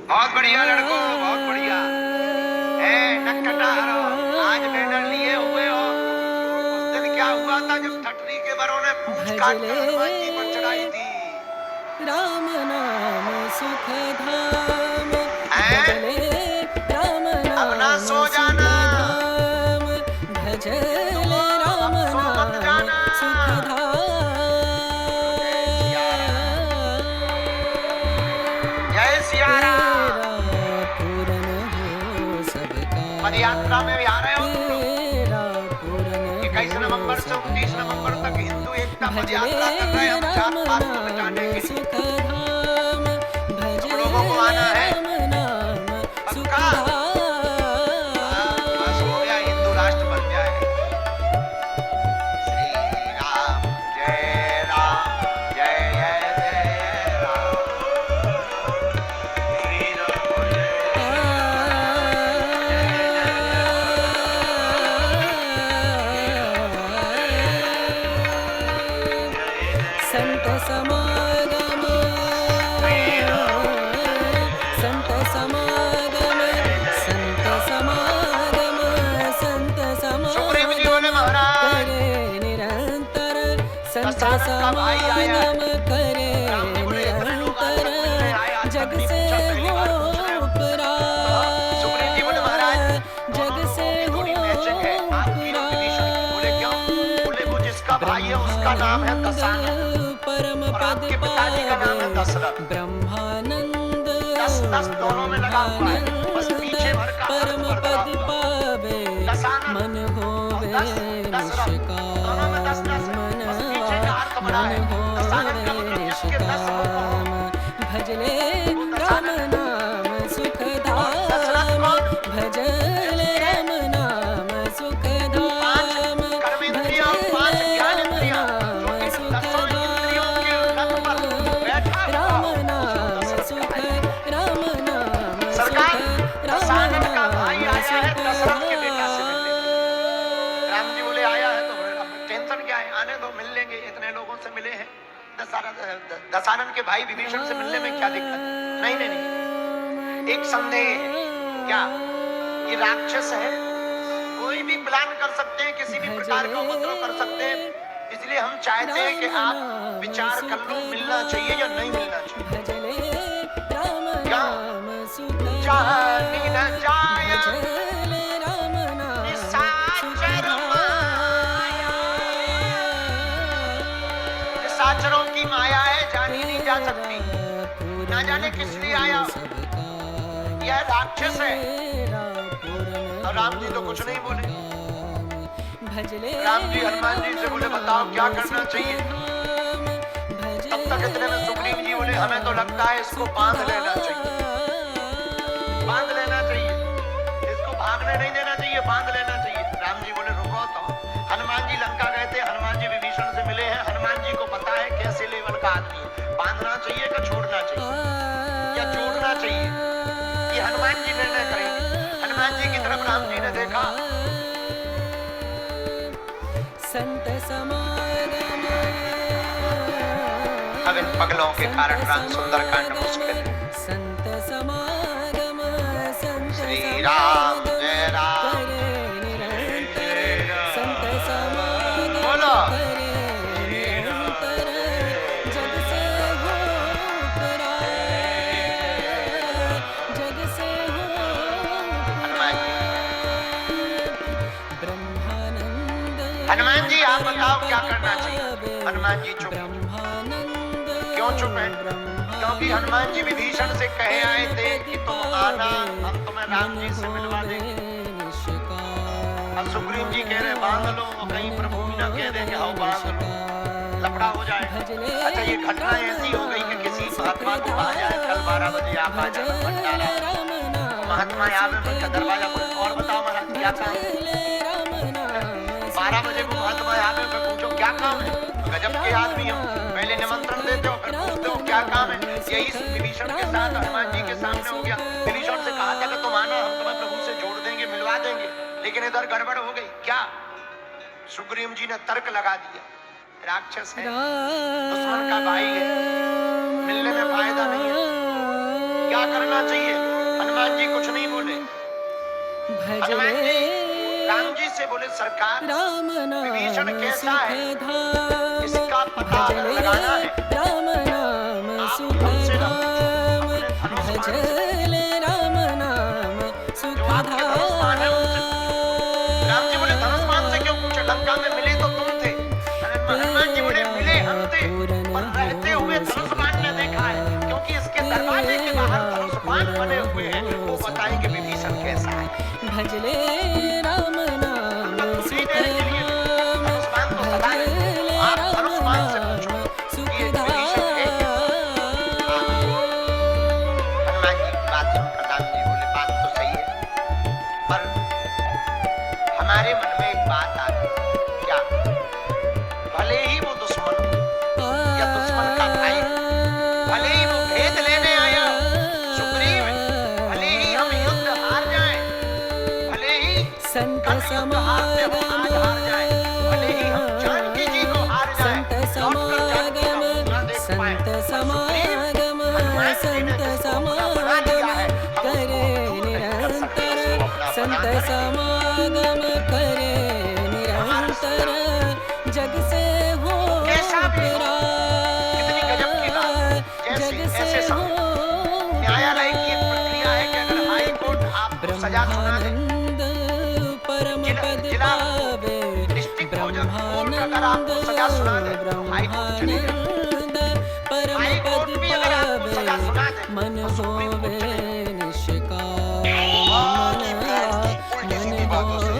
बहुत बढ़िया लड़को, बहुत बढ़िया। नक्कटारो, आज बैनर लिए हुए हो। उस दिन क्या हुआ था जब ठटनी के बरों ने पूंछ काट कर हनुमान जी पर चढ़ाई थी। राम नाम सुख धाम, भजले राम अब ना नाम सो सुख जाना, धाम, भजले राम अब सो मत नाम जाना। सुख धाम। जय सिया राम, जय सिया राम। तेरा पूरन हो सबका, पद यात्रा में भी आ रहे हो तुम लोग। तेरा पूरन 21 हो नवंबर से 29 सबका। नवंबर तक हिंदू एकता पद भजले यात्रा कर रहे हैं हम राम जात पात को नाम मिटाने के लिए। सुख धाम, तुम लोगों को आना भजले है राम नाम सुख पक्का? धाम। बस हो गया, हिंदू राष्ट्र बन जाए। श्री राम जय राम, जय जय जय राम। श्री राम जय संत समागम, संत समागम, संत समागम, संत सुग्रीव जी बोले समागम महाराज, करे निरंतर, संत दशरथ का भाई आया है। समागम करे राम जी बोले इतने लोग आज तक मिलने आए, आज निरंतर, तक जग नहीं से पूछा, पहली हो बार पूछ रहे हो। सुग्रीव जी बोले महाराज, पुराण, दोनों जग लोगों से की हो थोड़ी मैचिंग है, आपकी और विभीषण की। बोले क्यों? बोले वो जिसका भाई है उसका नाम है दशानन परम और पद आपके पिताजी का नाम है दशरथ। ब्रह्मानंद, 10 दोनों में लगा हुआ है, बस पीछे भर का अर्थ परम बदला पद हुआ। पावे दशानन मन होवे दशरथ, दोनों में 10 है, बस पीछे का अर्थ बड़ा मन है। दशानन का होवे मतलब जिसके 10 मुख हो। निष्काम, भजले वो राम दशानन। नाम सुख और दशरथ धाम, कौन? भजले राम नाम सुख 5 धाम, कर्मेंद्रियां और 5 भजले राम ज्ञानेंद्रियां, जो नाम इन सुख 10 इंद्रियों के रथ पर धाम, बैठा हुआ राम हो, उसको नाम दशरथ सुख, कहाए। राम नाम सरकार, सुख, राम दशानन का नाम भाई आया है सुख दशरथ के बेटा से मिलने। राम जी बोले आया है तो टेंशन क्या है, आने दो, मिल लेंगे, इतने लोगों से मिले हैं। दशानन के भाई विभीषण से मिलने में क्या दिक्कत है? नहीं नहीं नहीं, एक संदेह है। क्या ये राक्षस है? कोई भी प्लान कर सकते हैं, किसी भी प्रकार का उपद्रव कर सकते हैं, इसलिए हम चाहते हैं कि आप विचार कर लो, मिलना चाहिए या नहीं मिलना चाहिए। क्या जानी न जाय निशाचर माया, निशाचरों की माया है, जानी नहीं जा सकती। ना जाने किस लिए आया, यह राक्षस है। और राम जी तो कुछ नहीं बोले। राम जी हनुमान जी से बोले बताओ क्या करना चाहिए। तब तक इतने में सुग्रीव जी बोले हमें तो लगता है इसको बांध लेना चाहिए, बांध लेना चाहिए, इसको भागने नहीं देना चाहिए, बांध लेना चाहिए। राम जी बोले रुको तो। हनुमान जी लंका गए थे, हनुमान जी विभीषण से मिले हैं, हनुमान जी को पता है कैसे लेवल का आदमी है, बांधना चाहिए कि छोड़ना चाहिए या जोड़ना चाहिए, ये हनुमान जी निर्णय करेंगे। हनुमान जी की तरफ राम जी ने देखा, संत समागम, अब इन पगलों के कारण राम सुंदरकांड मुश्किल है। संत समागम, संत श्री राम समागम जय राम, करे निरंतर, संत समागम बोलो। करे निरंतर, जग से हो पुराण, जग से हो हनुमान जी, ब्रह्मानंद, हनुमान जी आप बताओ क्या करना चाहिए। हनुमान जी चुप। क्यों चुप है? क्योंकि हनुमान जी विभीषण से कहे आए थे कि तुम आना, हम तुम्हें राम जी से मिलवा देंगे। अब सुग्रीव जी कह रहे बांध लो, कहीं प्रभु भी ना कह दे कि आओ बांध लो, लफड़ा हो जाए। अच्छा ये घटना ऐसी हो गई कि किसी महात्मा को कहा जाए कल 12 बजे आप आ जाना भंडारा, महात्मा यहाँ में दरवाजा खोले, और बताओ महाराज क्या काम है? 12 बजे को महात्मा यहाँ में पूछो क्या काम है? गजब के आदमी हो, पहले निमंत्रण देते हो फिर पूछते हो क्या काम है। यही विभीषण के साथ हनुमान जी के सामने हो गया। विभीषण से कहा था कि तुम आना, हम तुम्हें प्रभु से जोड़ देंगे, मिलवा देंगे, लेकिन इधर गड़बड़ हो गई। क्या? सुग्रीव जी ने तर्क लगा दिया, राक्षस है, दुश्मन का भाई है, मिलने में फायदा नहीं है, क्या करना चाहिए? भजले राम जी से बोले सरकार राम विभीषण नाम कैसा है सुख धाम इसका पता भजले लगाना है। राम नाम आप सुख हमसे न धाम पूछो, अपने धनुष बाण से भजले राम नाम सुख जो आपके धनुष बाण है उनसे धाम राम जी बोले धनुष बाण से क्यों पूछे? लंका में मिले तो तुम थे। हनुमान जी बोले मिले हम थे, पर रहते हुए धनुष बाण ने देखा है, क्योंकि इसके दरवाजे के बाहर धनुष बाण बने हुए हैं। वो बताएं कि विभीषण कैसा है। भजले राम नाम थोड़ी सुख देर के लिए धाम धनुष बाण तो सदा भजले रहते हैं। आप राम धनुष बाण से नाम पूछो सुख कि ये धाम विभीषण है क्या? हनुमान जी की बात सुनकर राम जी बोले बात तो सही है, पर हमारे मन में एक बात आ गई। क्या? भले ही वो दुश्मन हो या दुश्मन का भाई, भले ही वो भेद लेने आया सुग्रीव, भले ही हम युद्ध हार जाएं, भले ही संत कल युद्ध हारते हो आज हार जाएं, भले ही हम जानकी जी को हार जाएं, लौटकर जानकी का मुंह न देख पाएं, संत पर सुग्रीव, समागम हनुमान जी ने संत जिसको अपना बना लिया है, हम करे उसको दूर नहीं कर सकते, निरंतर उसको अपना संत बना कर समागम करे निरंतर जग से हो कैसा भी हो, कितनी गजब की बात। जग जैसे ऐसे से हो समय न्यायालय की एक प्रक्रिया है कि अगर हाई कोर्ट आपको सजा सुना दे, ब्रह्मानंद परम पद जिला पावे डिस्ट्रिक्ट जज कोर्ट अगर आपको सजा सुना दे तो हाई कोर्ट चले जाओ। ब्रह्मानंद परम हाई पद कोर्ट भी अगर आपको सजा पावे सुना दे मन तो सुप्रीम कोर्ट होवे चले जाओ। निष्काम All the plans, the उल्टी सीधी बातों से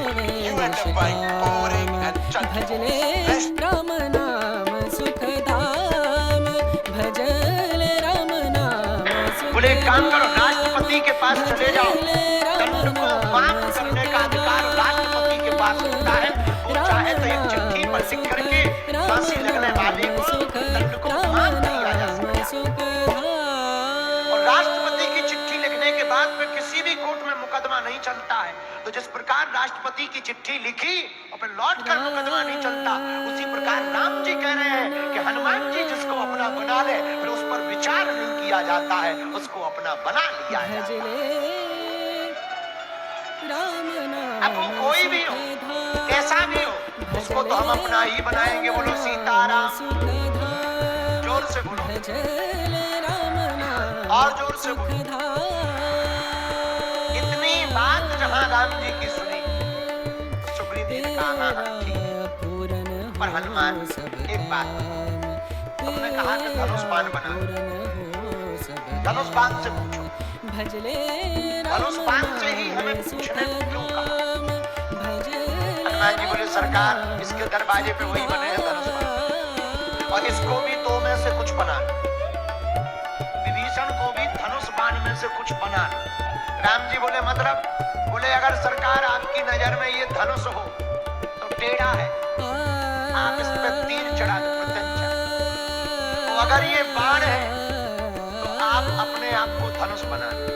you end up by boring and भजले Best- राम नाम सुख धाम भजले राम नाम सुख बोले एक काम करो, राष्ट्रपति के पास चले जाओ। भजले दंड को माफ करने का अधिकार राष्ट्रपति के पास होता है। वो चाहे तो एक चिट्ठी पर लिख करके फांसी लगने वाले को दंड को माफ किया जा सकता है। और राष्ट्रपति की चिट्ठी लिखने के बाद फिर किसी भी कोर्ट में मुकदमा नहीं चलता है। तो जिस प्रकार राष्ट्रपति की चिट्ठी लिखी और फिर लौट कर मुकदमा नहीं चलता, उसी प्रकार राम जी कह रहे हैं कि हनुमान जी जिसको अपना बना ले फिर उस पर विचार नहीं किया जाता है, उसको अपना बना लिया जाता है। भजले राम नाम अब वो कोई भी हो, कैसा भी हो, उसको तो हम अपना ही बनाएंगे। बोलो सीताराम, जोर से बोलो और जोर से बोलो। इतनी बात जहां राम जी की सुनी, सुग्रीव जी ने कहा हाँ हाँ ठीक है। पर हनुमान एक बात, तुमने कहा कि धनुष बाण बना, धनुष बाण से पूछो। धनुष बाण से ही हमें पूछने को क्यों कहा? हनुमान जी बोले सरकार इसके दरवाजे पे वही बने हैं धनुष बाण, और इसको भी दो में से कुछ बना लो, विभीषण को भी धनुष बाण में से कुछ बना लो। राम जी बोले मतलब? बोले अगर सरकार आपकी नजर में ये धनुष हो तो टेढ़ा है, आप इस पे तीर चढ़ा दो प्रत्यंचा, तो अगर ये बाण है तो आप अपने आप को धनुष बना लो।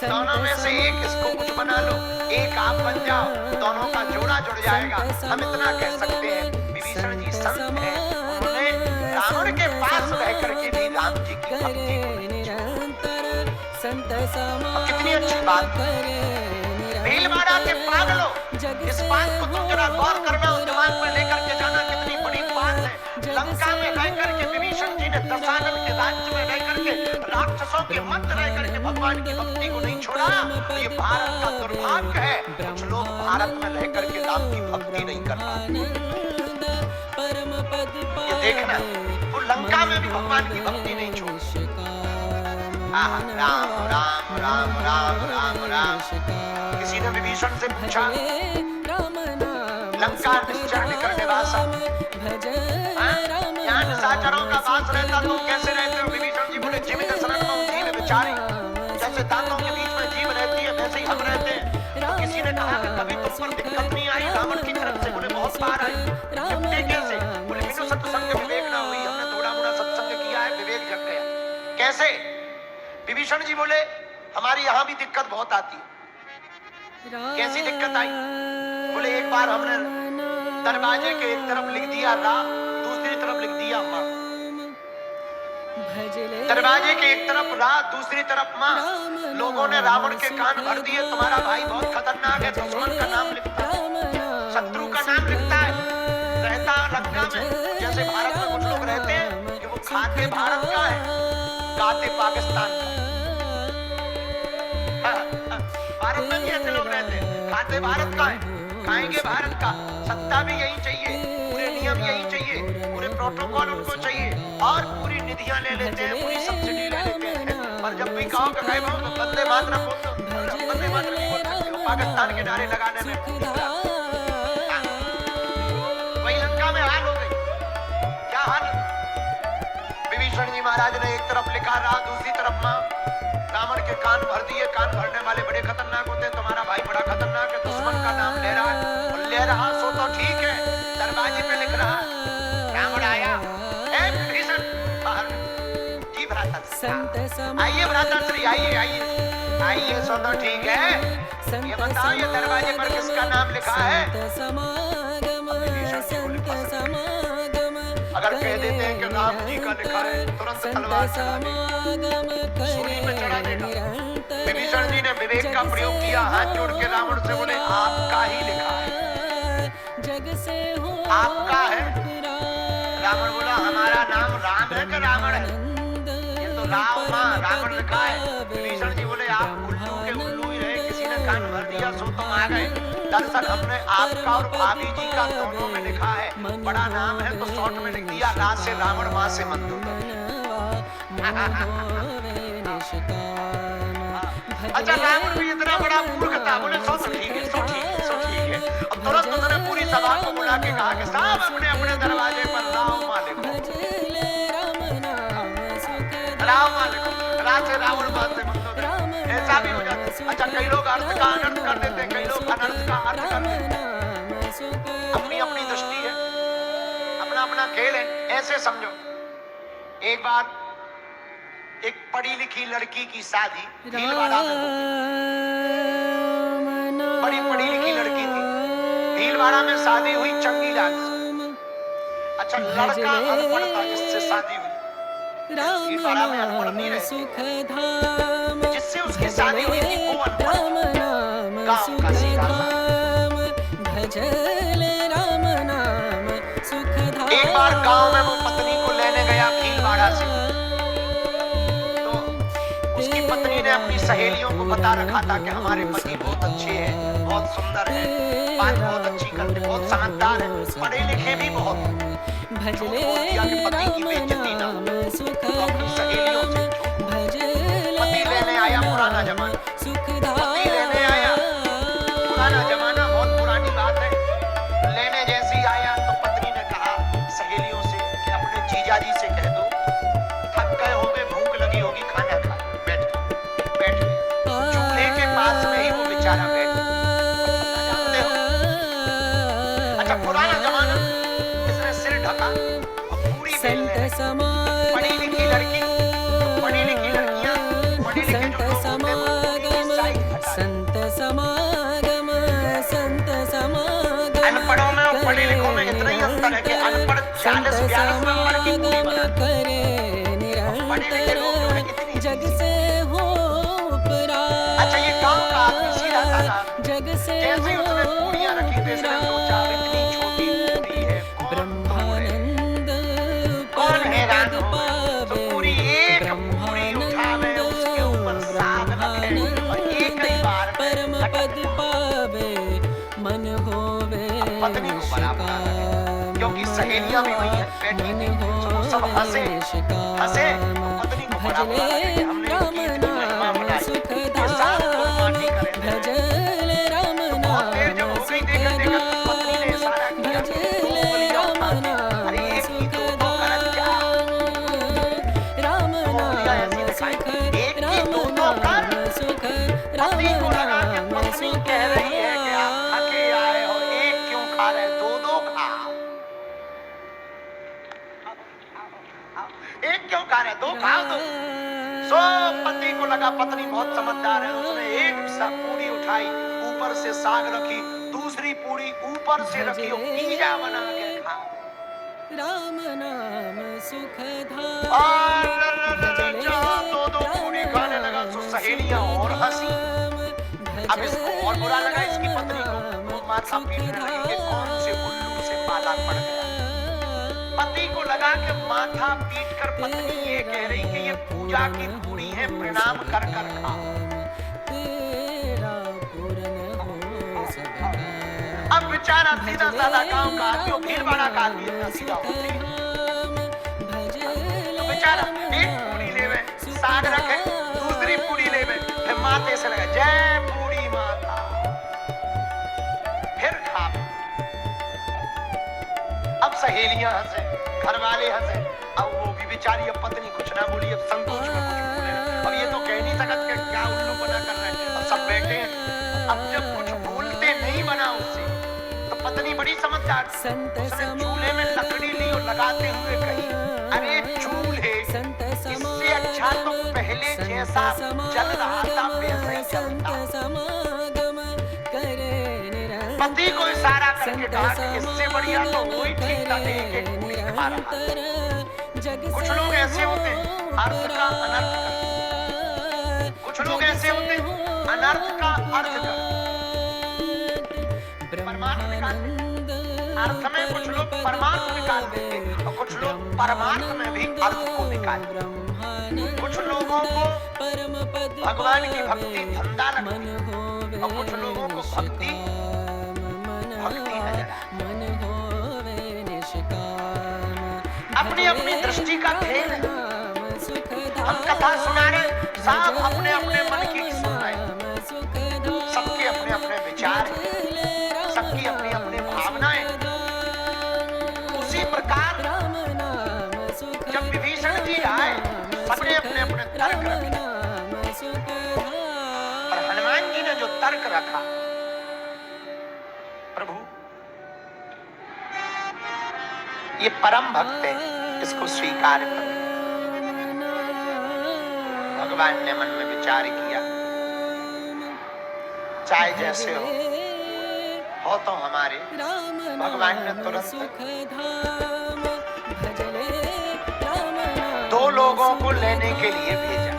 दोनों में से एक इसको कुछ बना लो, एक आप बन जाओ, दोनों का जोड़ा जुड़ जाएगा। हम इतना कह सकते हैं विभीषण जी संत हैं, उन्होंने रावण के पास रह करके भी राम जी की भक्ति को नहीं छोड़ा। और कितनी अच्छी बात, भीलवाड़ा के पागलों, इस बात को तुम जरा गौर करना और दिमाग में लेकर के जाना, कितनी बड़ी बात है। लंका में रह करके विभीषण जी ने दशानन के राज्य में रह करके राक्षसों के मध्य रह करके भगवान की भक्ति को नहीं छोड़ा। तो ये भारत का दुर्भाग्य है, कुछ लोग भारत में रह करके राम की भक्ति नहीं कर पाते। ये देखना, वो लंका में भी भगवान की भक्ति नहीं छोड़ी। राम राम राम राम राम राम। किसी ने विभीषण से पूछा लंका निश्चर करने वासा, यहाँ निशाचरों का वास रहता, तुम कैसे रहते हो? विभीषण जी बोले जीवित शरणमो जीव विचारी, जैसे दांतों के बीच में जीव रहती है वैसे ही हम रहते हैं। तो किसी ने कहा कि कभी तुम पर दिक्कत नहीं आई रावण की तरफ से? बोले बहुत बार आई। निपटे कैसे? बोले बिनु सत्संग विवेक ना हुई, हमने थोड़ा मोड़ा सत्संग किया है, विवेक जग गया। कैसे? विभीषण जी बोले हमारी यहाँ भी दिक्कत बहुत आती है। कैसी दिक्कत आई? बोले एक बार हमने दरवाजे के एक तरफ लिख दिया रा, दूसरी तरफ लिख दिया माँ। दरवाजे के एक तरफ रात, दूसरी तरफ माँ। लोगों ने रावण के कान भर दिए, तुम्हारा भाई बहुत खतरनाक है, दुश्मन का नाम लिखता है, शत्रु का नाम लिखता है, रहता लंका में। जैसे भारत में कुछ लोग रहते हैं कि वो खाते भारत का है, गाते पाकिस्तान का। भारत में भी ऐसे लोग रहते हैं, खाते भारत का है, खाएंगे भारत का। सत्ता भी यही चाहिए, पूरे नियम यही चाहिए, पूरे प्रोटोकॉल उनको चाहिए, और पूरी निधियां ले लेते हैं, पूरी सब्सिडी ले लेते हैं। और जब भी कहो कहे तो वंदे मातरम बोल दो, वंदे मातरम बोल सकते हो, पाकिस्तान के नारे लगाने में। वही लंका में हाल हो गई। क्या हाल? विभीषण जी महाराज ने एक तरफ लिखा रहा, दूसरी तरफ माँ। रावण के कान भर दिए। कान भरने वाले बड़े खतरनाक होते हैं, तुम्हारा भाई बड़ा खतरनाक है, दुश्मन का नाम ले रहा है। और ले रहा सो तो ठीक है, दरवाजे पे लिख रहा रावण आया, ए विभीषण बाहर। जी भ्राता, आइए भ्राता श्री, आइए आइए आइए, सो तो ठीक है। ये बताओ ये दरवाजे पर किसका नाम लिखा है? अगर कह देते हैं कि राम जी का लिखा है, तुरंत तलवार सूली पे चढ़ा देगा। विभीषण जी ने विवेक का प्रयोग किया, हाथ जोड़ के रावण से बोले आपका ही लिखा है, आपका है। रावण बोला हमारा नाम राम है कि रावण है? ये तो रावण लिखा है। विभीषण जी बोले आप उल्लू के उल्लू ही रहे, किसी ने कान भर दिया सो तुम आ गए। दरअसल हमने आपका और भाभी जी का दोनों में लिखा है, बड़ा नाम है तो शॉर्ट में लिख दिया, रा से रावण, मां से मंदू। अच्छा, रावण भी इतना बड़ा मूर्ख था, बोले सो तो ठीक है, सो ठीक है, सो ठीक है। अब तुरंत उन्होंने पूरी सभा को बुला के कहा कि साहब अपने अपने दरवाजे पर राम मालिक, राम मालिक, रा से रावण, मां से मंदू। ऐसा भी हो जाता। अच्छा, कई लोग अर्थ का अनर्थ कर देते हैं, कई लोग अनर्थ का अर्थ कर देते हैं। अपनी अपनी दृष्टि है, अपना अपना खेल है, ऐसे समझो। एक बार एक पढ़ी लिखी लड़की की शादी भीलवाड़ा में हो गई। बड़ी पढ़ी लिखी लड़की थी, भीलवाड़ा में शादी हुई चंगी लाल से। अच्छा, लड़का अनपढ़ था जिससे शादी हुई, भीलवाड़ा में अनपढ़ नहीं रहते, जिससे उसकी शादी हुई थी वो अनपढ़ था, गाँव का सीधा सा। एक बार गांव में वो पत्नी को लेने गया भीलवाड़ा से, तो उसकी पत्नी ने अपनी सहेलियों को बता रखा था कि हमारे पति बहुत अच्छे हैं, बहुत सुंदर है, बात बहुत अच्छी करते, बहुत समझदार है, पढ़े लिखे भी बहुत। झूठ बोल दिया कि पति की बेइज्जती ना हो, तो अपनी सहेलियों से पति लेने आया। पुराना जमाना, पति लेने आया, पुराना जमाना, बहुत पुरानी बात है। लेने जैसी आया तो पत्नी ने कहा सहेलियों से कि अपने जीजाजी से कह दो थक गए होंगे, भूख लगी होगी, खाना खा, बैठ गए। चूल्हे के पास में ही वो बेचारा बैठ गया, जानते हो। अच्छा, पुराना जमाना, इसने सिर ढका और पूरी बेलने, पढ़ी लिखी लड़की, पढ़ी लिखी लड़कियां, पढ़े लिखे जो लोग होते हैं वो पूरी साइज घटा। अनपढ़ों में और पढ़े लिखों में इतना ही अंतर है कि अनपढ़ 40-42 नंबर की पूरी बनाते हैं, पढ़े लिखे लोग जो है इतनी चीज़। अच्छा, ये गांव का आदमी सीधा साधा, जैसे ही उसने पूरियां रखी तो इसने सोचा इतनी छोटी पूरी है, कौन हैरान हो? तो पूरी एक पूरी उठावे, उसके ऊपर साग रखे और एक ही बार में पत्नी को बड़ा बुरा लगे, क्योंकि सहेलियां भी वही है, बैठी थी, तो सब हंसे हंसे। पत्नी को बड़ा बुरा लगे, हमने इनकी इतनी महिमा बनाई, ये साग को माटी करे। बहुत देर जब हो गई, देखा देखा पत्नी ने इशारा किया, दो उंगलियां उठा के, अरे एक की दो करत क्या, दो उंगलियां ऐसी दिखाई, एक की दो कर। पत्नी को लगा कि पत्नी कह रही है कि आप थके आए हो, एक क्यों खा रहे, दो खाओ, एक क्यों खा रहे, दो खाओ तो। सो पति को लगा पत्नी बहुत समझदार है, उसने एक सा पूरी उठाई, ऊपर से साग रखी, दूसरी पूरी ऊपर से रखी और पिज्जा बना के खा। राम नाम सुखधाम और जहाँ दो पूरी गाने लगा तो सहेलियां और हंसी। अब इसको और बुरा लगा इसकी पत्नी को, वो माथा पीटने लगी कि कौन से उल्लू से पाला पड़ गया। पति को लगा कि माथा पीट कर पत्नी ये कह रही कि ये पूजा की पूरी है, प्रणाम कर कर खाओ। अब बेचारा सीधा साधा गांव का आदमी, भीड़ भाड़ा का आदमी इतना सीधा होते बेचारा एक पूरी लेवे, साग रखे, दूसरी पूरी लेवे, फिर माथे से लगा जय बूढ़ी माता, फिर खा। अब सहेलियां हंसे, घर वाले हंसे, अब वो भी बेचारी अब पत्नी कुछ ना बोली, अब संकोच में कुछ बोले। अब ये तो कह नहीं सकत कि क्या उल्लू बना कर रहे हैं, अब सब बैठे हैं। अब जब कुछ बोलते नहीं बना उससे तो पत्नी बड़ी समझदार, उसने चूल्हे में लकड़ी ली और लगाते हुए कही, अरे चूल्हे, इससे अच्छा तो पहले जैसा चल रहा था वैसा ही चलता। पति को इशारा करके कहा कि इससे बढ़िया तो वही ठीक था कि पूरी खा रहा। कुछ लोग ऐसे होते हैं अर्थ का अनर्थ कर, कुछ लोग ऐसे होते हैं अनर्थ का अर्थ कर, परमार्थ निकालते, अर्थ में कुछ लोग परमार्थ निकालते और कुछ लोग परमार्थ में भी अर्थ को निकालते। कुछ लोगों को भगवान की भक्ति धंधा लगती और कुछ लोगों को भक्ति भक्ति नजर आती। अपनी अपनी दृष्टि का खेल है। हम कथा सुना रहे, सब अपने अपने मन की सुन रहे, सबके अपने अपने विचार हैं, सबकी अपनी अपनी भावनाएं। उसी प्रकार जब विभीषण जी आए, सबने अपने अपने तर्क रखे और हनुमान जी ने जो तर्क रखा, प्रभु ये परम भक्त है, इसको स्वीकार करो। भगवान ने मन में विचार किया, चाहे जैसे हो तो हमारे। भगवान ने तुरंत दो लोगों को लेने के लिए भेजा।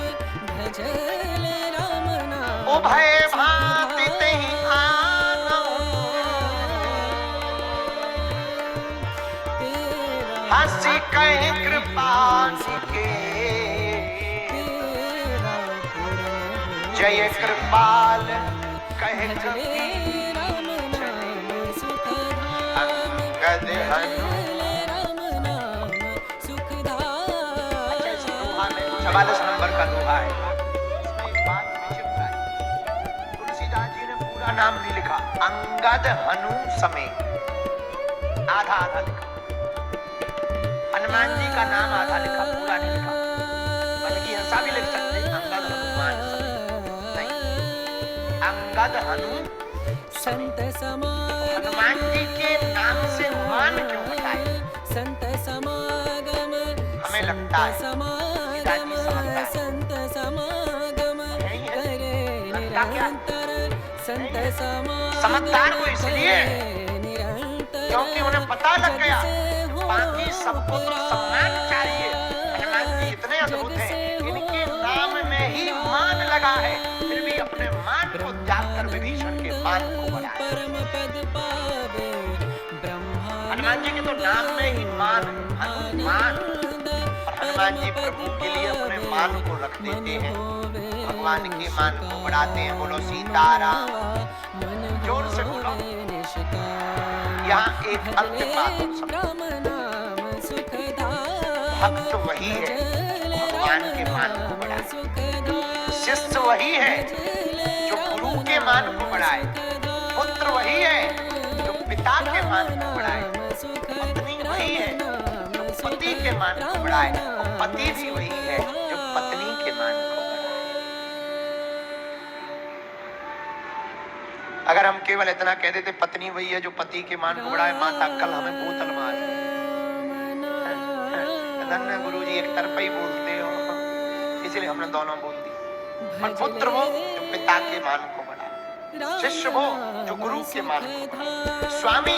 ओ भय भांति तेहि आनौ, हंसी कहि कृपा के, जय कृपाल कहे अंगद हनु। 44 नंबर का दोहा है। इसमें एक बात विचित्र है, तुलसीदास जी ने पूरा नाम नहीं लिखा, अंगद हनु समेत आधा आधा लिखा। हनुमान जी का नाम आधा लिखा, पूरा नहीं लिखा। बल्कि ऐसा भी लिख सकते अंगद हनुमान समेत, नहीं, अंगद हनु समेत। हनुमान जी के नाम से मान क्यों बताए? हमें लगता है समझदार को इसलिए क्योंकि उन्हें पता लग गया बाकी सबको तो सम्मान चाहिए, हनुमान जी इतने अद्भुत हैं, इनके नाम में ही मान लगा है, फिर भी अपने मान को त्याग कर विभीषण के मान को बढ़ाया। हनुमान जी के तो नाम में ही मान, हनुमान। और हनुमान जी प्रभु के लिए अपने मान को रख देते हैं, भगवान के मान को बढ़ाते हैं। बोलो सीताराम, जोर से बोलो। यहाँ एक अंतिम बात भक्त वही है भगवान के मान को बढ़ाए, शिष्य वही है जो गुरु के मान को बढ़ाए, पुत्र वही है जो पिता के मान को बढ़ाए, पत्नी वही है जो पति के मान को बढ़ाए, और पति भी वही है जो पत्नी के मान को बढ़ाए। अगर हम केवल इतना कह देते पत्नी वही है जो पति के मान को बढ़ाए, माता कल हमें बोतल मार, धन्य गुरु जी एक तरफा ही बोलते हो, इसलिए हमने दोनों बोल दी। पर पुत्र वो जो पिता के मान को बढ़ाए, शिष्य वो जो गुरु के मान को बढ़ाए, स्वामी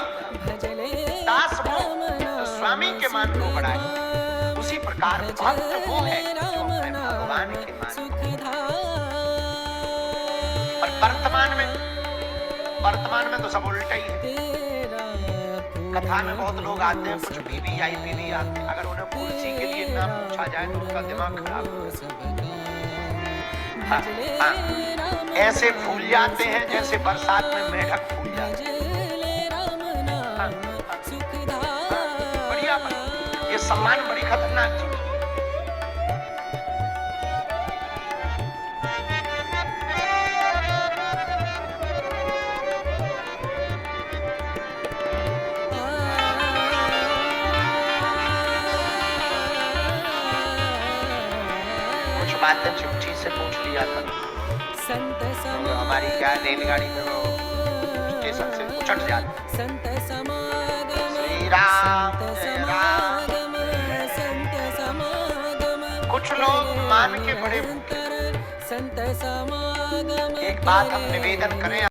दास वो जो स्वामी के मान को बढ़ाए। उसी प्रकार भक्त वो है जो अपने भगवान के मान को। और वर्तमान में तो सब उल्टा ही है। कथा में बहुत लोग आते हैं, कुछ वीवीआईपी भी आते हैं, अगर उन्हें कुर्सी के लिए ना पूछा जाए तो उनका दिमाग खराब हो जाता है। ऐसे फूल जाते हैं जैसे बरसात में मेढक फूल जाते हैं। बढ़िया, ये सम्मान बड़ी खतरनाक चीज है। बातें चिट्ठी से पूछ लिया था। तो हमारी क्या रेलगाड़ी में वो स्टेशन से उछट जाती। श्री राम जय राम। कुछ लोग मान के बड़े, एक बात हम निवेदन करें।